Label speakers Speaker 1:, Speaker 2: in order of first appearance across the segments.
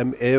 Speaker 1: M.A.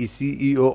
Speaker 1: ECEO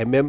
Speaker 1: MM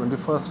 Speaker 2: 21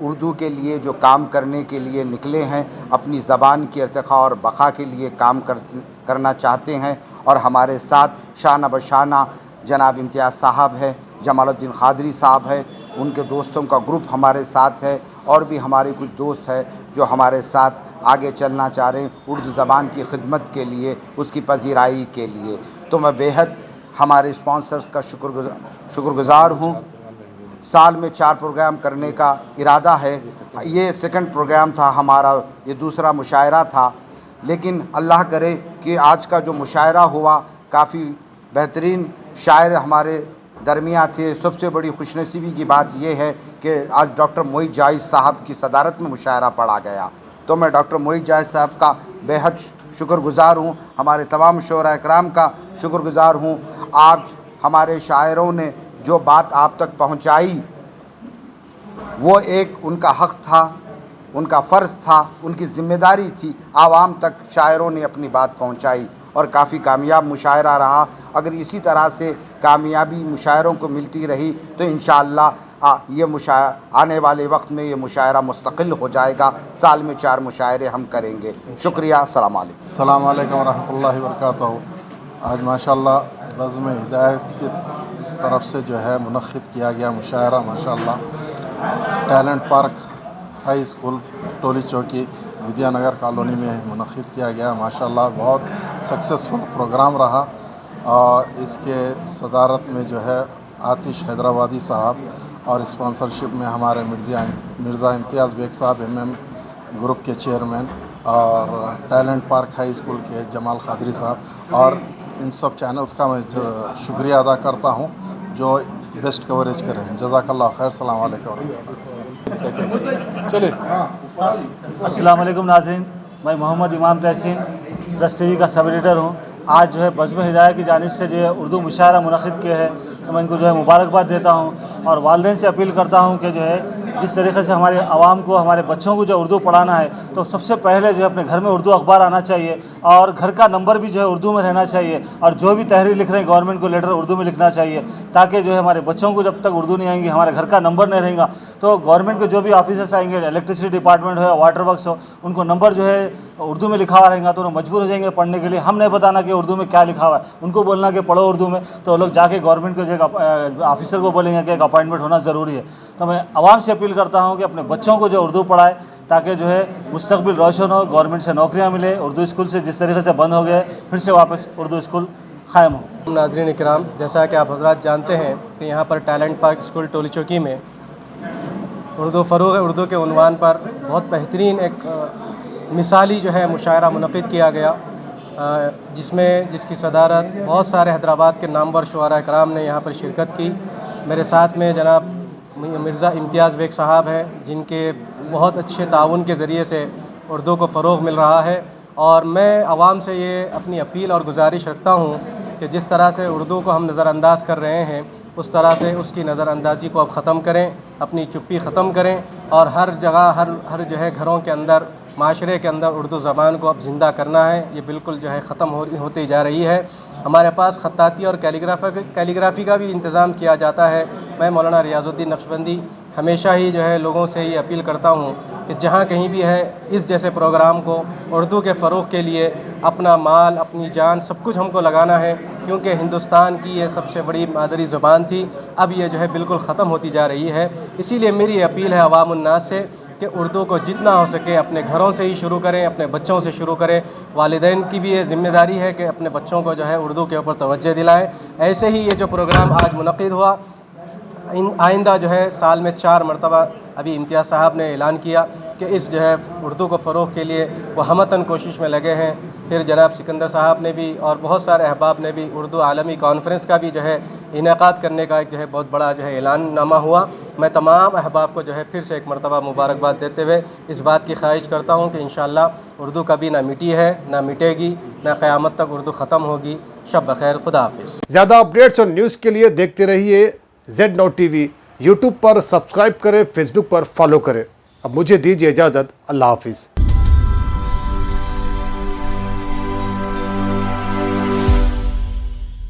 Speaker 3: Urdu کے لیے جو کام کرنے کے لیے نکلے ہیں، اپنی زبان کی ارتقاء اور بقا کے لیے کام کرنا چاہتے ہیں، اور ہمارے ساتھ شانہ بشانہ جناب امتیاز صاحب ہے، جمال الدین قادری صاحب ہے، ان کے دوستوں کا گروپ ہمارے ساتھ ہے، اور بھی ہمارے کچھ دوست ہیں جو ہمارے ساتھ آگے چلنا چاہ رہے ہیں اردو زبان کی خدمت کے لیے، اس کی پذیرائی کے لیے۔ تو میں بیحد ہمارے اسپانسرز کا شکر گزار ہوں۔ سال میں 4 پروگرام کرنے کا ارادہ ہے، یہ سیکنڈ پروگرام تھا ہمارا، یہ دوسرا مشاعرہ تھا، لیکن اللہ کرے کہ آج کا جو مشاعرہ ہوا کافی بہترین شاعر ہمارے درمیان تھے۔ سب سے بڑی خوش نصیبی کی بات یہ ہے کہ آج ڈاکٹر معید جائز صاحب کی صدارت میں مشاعرہ پڑھا گیا، تو میں ڈاکٹر معید جائز صاحب کا بیحد شکر گزار ہوں، ہمارے تمام شعراء اکرام کا شکر گزار ہوں۔ آج ہمارے شاعروں نے جو بات آپ تک پہنچائی وہ ایک ان کا حق تھا، ان کا فرض تھا، ان کی ذمہ داری تھی، عوام تک شاعروں نے اپنی بات پہنچائی اور کافی کامیاب مشاعرہ رہا۔ اگر اسی طرح سے کامیابی مشاعروں کو ملتی رہی تو انشاءاللہ یہ آنے والے وقت میں یہ مشاعرہ مستقل ہو جائے گا، سال میں 4 مشاعرے ہم کریں گے۔ شکریہ، السلام علیکم۔
Speaker 2: السلام علیکم ورحمۃ اللہ وبرکاتہ۔ آج ماشاءاللہ بزم ہدایت کی طرف سے جو ہے منعقد کیا گیا مشاعرہ، ماشاءاللہ talent park high school Toli Chowki ودیا نگر کالونی میں منعقد کیا گیا۔ ماشاءاللہ بہت سکسیسفل پروگرام رہا، اور اس کے صدارت میں جو ہے آتش حیدرآبادی صاحب، اور اسپانسرشپ میں ہمارے مرزا امتیاز بیگ صاحب MM گروپ کے چیئرمین، اور ٹیلنٹ پارک ہائی اسکول کے جمال قادری صاحب، اور ان سب چینلز کا میں شکریہ ادا کرتا ہوں جو بیسٹ کوریج کرے ہیں۔ جزاک اللہ خیر۔ السلام علیکم۔
Speaker 4: چلے
Speaker 5: السلام علیکم ناظرین، میں محمد امام تحسین ٹرسٹ ٹی وی کا سب ایڈیٹر ہوں۔ آج جو ہے بزم ہدایت کی جانب سے جو ہے اردو مشاعرہ منعقد کیا ہے، تو میں ان کو جو ہے مبارکباد دیتا ہوں، اور والدین سے اپیل کرتا ہوں کہ جو ہے جس طریقے سے ہمارے عوام کو، ہمارے بچوں کو جو اردو پڑھانا ہے، تو سب سے پہلے جو ہے اپنے گھر میں اردو اخبار آنا چاہیے، اور گھر کا نمبر بھی جو ہے اردو میں رہنا چاہیے، اور جو بھی تحریر لکھ رہے ہیں گورنمنٹ کو لیٹر اردو میں لکھنا چاہیے، تاکہ جو ہے ہمارے بچوں کو جب تک اردو نہیں آئیں گی، ہمارے گھر کا نمبر نہیں رہے گا، تو گورنمنٹ کے جو بھی آفیسرس آئیں گے، الیکٹریسٹی ڈپارٹمنٹ ہو یا واٹر ورکس ہو، ان کو نمبر جو ہے اردو میں لکھا ہوا رہے گا، تو وہ مجبور ہو جائیں گے پڑھنے کے لیے۔ ہم نہیں بتانا کہ اردو میں کیا لکھا ہوا ہے، ان کو بولنا کہ پڑھو اردو میں، تو وہ لوگ جا کے گورنمنٹ کو جو ہے آفیسر کو بولیں گے کہ ایک اپائنٹمنٹ ہونا ضروری ہے۔ تو میں عوام سے اپیل کرتا ہوں کہ اپنے بچوں کو جو اردو پڑھائے، تاکہ جو ہے مستقبل روشن ہو، گورنمنٹ سے نوکریاں ملے، اردو اسکول سے جس طریقے سے بند ہو گئے پھر سے واپس اردو اسکول قائم ہو۔
Speaker 6: ناظرین اکرام، جیسا کہ آپ حضرات جانتے ہیں کہ یہاں پر talent park school Toli Chowki میں اردو فروغ اردو کے عنوان پر بہت بہترین ایک مثالی جو ہے مشاعرہ منعقد کیا گیا، جس کی صدارت بہت سارے حیدرآباد کے نامور شعراء کرام نے یہاں پر شرکت کی۔ میرے ساتھ میں جناب مرزا امتیاز بیگ صاحب ہیں، جن کے بہت اچھے تعاون کے ذریعے سے اردو کو فروغ مل رہا ہے، اور میں عوام سے یہ اپنی اپیل اور گزارش رکھتا ہوں کہ جس طرح سے اردو کو ہم نظر انداز کر رہے ہیں، اس طرح سے اس کی نظر اندازی کو اب ختم کریں، اپنی چپی ختم کریں، اور ہر جگہ ہر جو ہے گھروں کے اندر، معاشرے کے اندر اردو زبان کو اب زندہ کرنا ہے۔ یہ بالکل جو ہے ختم ہوتی جا رہی ہے۔ ہمارے پاس خطاطی اور کیلیگرافی کا بھی انتظام کیا جاتا ہے۔ میں مولانا ریاض الدین نقشبندی ہمیشہ ہی جو ہے لوگوں سے یہ اپیل کرتا ہوں کہ جہاں کہیں بھی ہے اس جیسے پروگرام کو اردو کے فروغ کے لیے اپنا مال، اپنی جان، سب کچھ ہم کو لگانا ہے، کیونکہ ہندوستان کی یہ سب سے بڑی مادری زبان تھی، اب یہ جو ہے بالکل ختم ہوتی جا رہی ہے۔ اسی لیے میری اپیل ہے عوام الناس سے کہ اردو کو جتنا ہو سکے اپنے گھروں سے ہی شروع کریں، اپنے بچوں سے شروع کریں۔ والدین کی بھی یہ ذمہ داری ہے کہ اپنے بچوں کو جو ہے اردو کے اوپر توجہ دلائیں۔ ایسے ہی یہ جو پروگرام آج منعقد ہوا، آئندہ جو ہے سال میں 4 مرتبہ ابھی امتیاز صاحب نے اعلان کیا کہ اس جو ہے اردو کو فروغ کے لیے وہ ہمتاً کوشش میں لگے ہیں۔ پھر جناب سکندر صاحب نے بھی اور بہت سارے احباب نے بھی اردو عالمی کانفرنس کا بھی جو ہے انعقاد کرنے کا ایک جو ہے بہت بڑا جو ہے اعلان نامہ ہوا۔ میں تمام احباب کو جو ہے پھر سے ایک مرتبہ مبارکباد دیتے ہوئے اس بات کی خواہش کرتا ہوں کہ انشاءاللہ اردو کبھی نہ مٹی ہے، نہ مٹے گی، نہ قیامت تک اردو ختم ہوگی۔ شب بخیر، خدا حافظ۔
Speaker 1: زیادہ اپڈیٹس اور نیوز کے لیے دیکھتے رہیے Z9 TV۔ یوٹیوب پر سبسکرائب کریں، فیس بک پر فالو کریں۔ اب مجھے دیجیے اجازت، اللہ حافظ۔